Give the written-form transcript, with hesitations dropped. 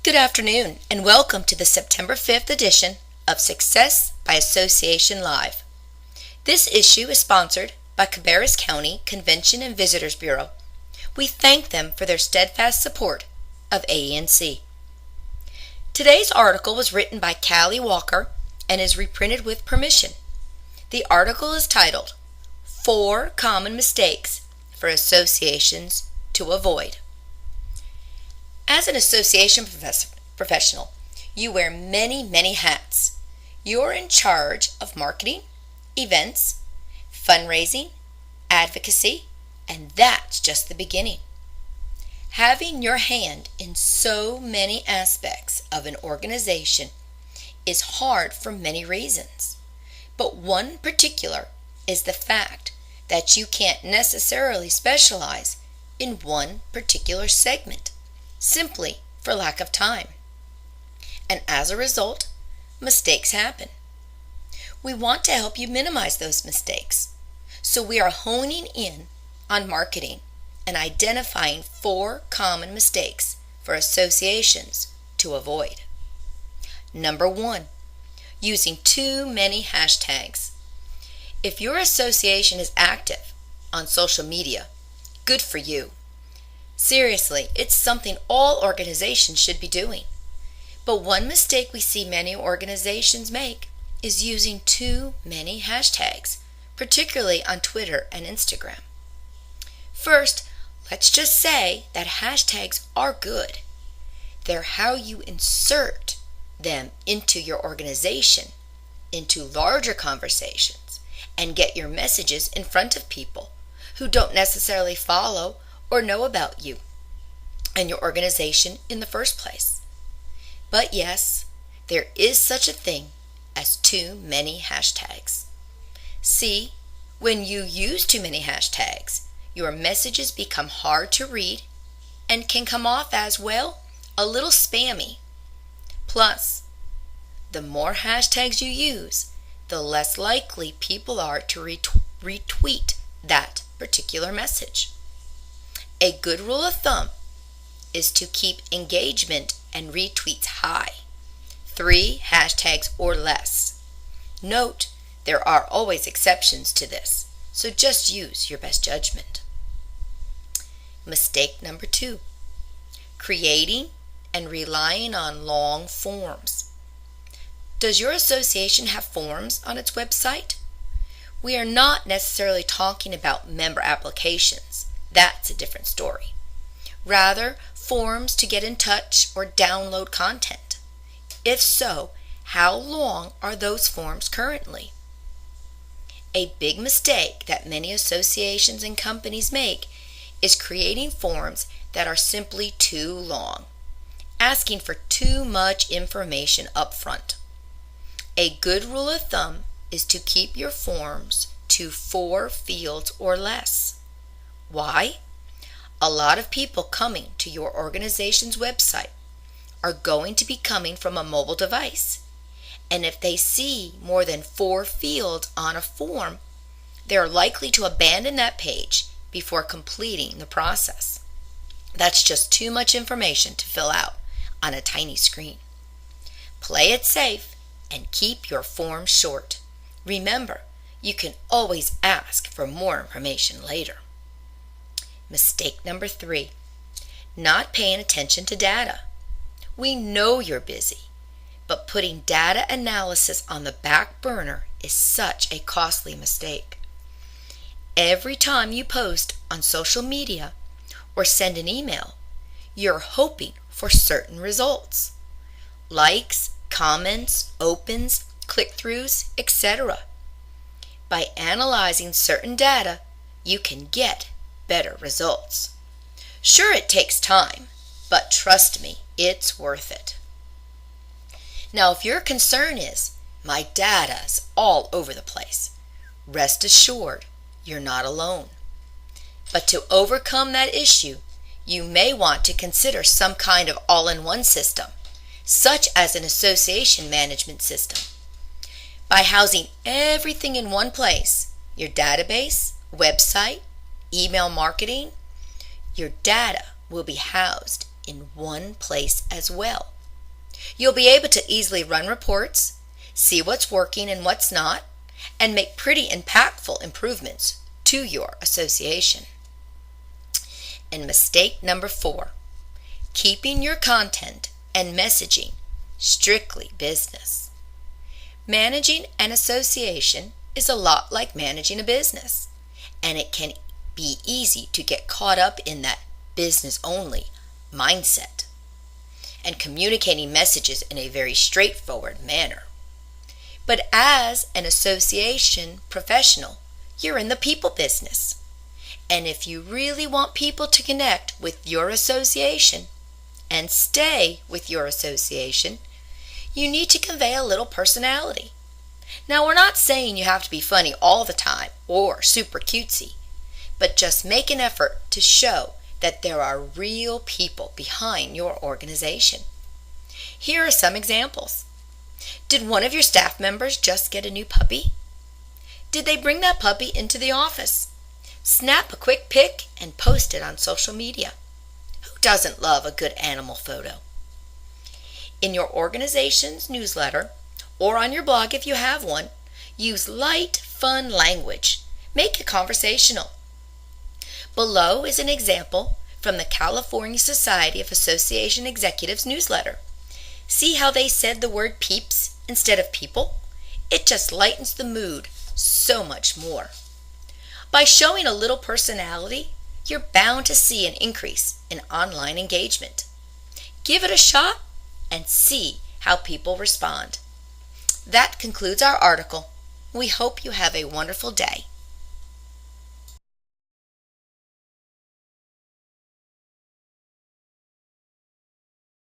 Good afternoon, and welcome to the September 5th edition of Success by Association Live. This issue is sponsored by Cabarrus County Convention and Visitors Bureau. We thank them for their steadfast support of AENC. Today's article was written by Callie Walker and is reprinted with permission. The article is titled, 4 Common Mistakes for Associations to Avoid. As an association professional, you wear many hats. You're in charge of marketing, events, fundraising, advocacy, and that's just the beginning. Having your hand in so many aspects of an organization is hard for many reasons, but one particular is the fact that you can't necessarily specialize in one particular segment, simply for lack of time. And as a result, mistakes happen. We want to help you minimize those mistakes, so we are honing in on marketing and identifying 4 common mistakes for associations to avoid. Number 1, using too many hashtags. If your association is active on social media, good for you. Seriously, it's something all organizations should be doing. But one mistake we see many organizations make is using too many hashtags, particularly on Twitter and Instagram. First, let's just say that hashtags are good. They're how you insert them into your organization, into larger conversations, and get your messages in front of people who don't necessarily follow or know about you and your organization in the first place. But yes, there is such a thing as too many hashtags. See, when you use too many hashtags, your messages become hard to read and can come off as, well, a little spammy. Plus, the more hashtags you use, the less likely people are to retweet that particular message. A good rule of thumb is to keep engagement and retweets high, 3 hashtags or less. Note, there are always exceptions to this, so just use your best judgment. Mistake number 2, creating and relying on long forms. Does your association have forms on its website? We are not necessarily talking about member applications. That's a different story. Rather, forms to get in touch or download content. If so, how long are those forms currently? A big mistake that many associations and companies make is creating forms that are simply too long, asking for too much information up front. A good rule of thumb is to keep your forms to 4 fields or less. Why? A lot of people coming to your organization's website are going to be coming from a mobile device. And if they see more than 4 fields on a form, they are likely to abandon that page before completing the process. That's just too much information to fill out on a tiny screen. Play it safe and keep your form short. Remember, you can always ask for more information later. Mistake number 3, not paying attention to data. We know you're busy, but putting data analysis on the back burner is such a costly mistake. Every time you post on social media or send an email, you're hoping for certain results. Likes, comments, opens, click-throughs, etc. By analyzing certain data, you can get better results. Sure, it takes time, but trust me, it's worth it. Now, if your concern is, my data's all over the place, rest assured you're not alone. But to overcome that issue, you may want to consider some kind of all-in-one system, such as an association management system. By housing everything in one place, your database, website, email marketing, your data will be housed in one place as well, You'll be able to easily run reports, see what's working and what's not, and make pretty impactful improvements to your association. And mistake number 4, keeping your content and messaging strictly business. Managing an association is a lot like managing a business, and it can be easy to get caught up in that business-only mindset and communicating messages in a very straightforward manner. But as an association professional, you're in the people business. And if you really want people to connect with your association and stay with your association, you need to convey a little personality. Now, we're not saying you have to be funny all the time or super cutesy, but just make an effort to show that there are real people behind your organization. Here are some examples. Did one of your staff members just get a new puppy? Did they bring that puppy into the office? Snap a quick pic and post it on social media. Who doesn't love a good animal photo? In your organization's newsletter, or on your blog if you have one, use light, fun language. Make it conversational. Below is an example from the California Society of Association Executives newsletter. See how they said the word peeps instead of people? It just lightens the mood so much more. By showing a little personality, you're bound to see an increase in online engagement. Give it a shot and see how people respond. That concludes our article. We hope you have a wonderful day.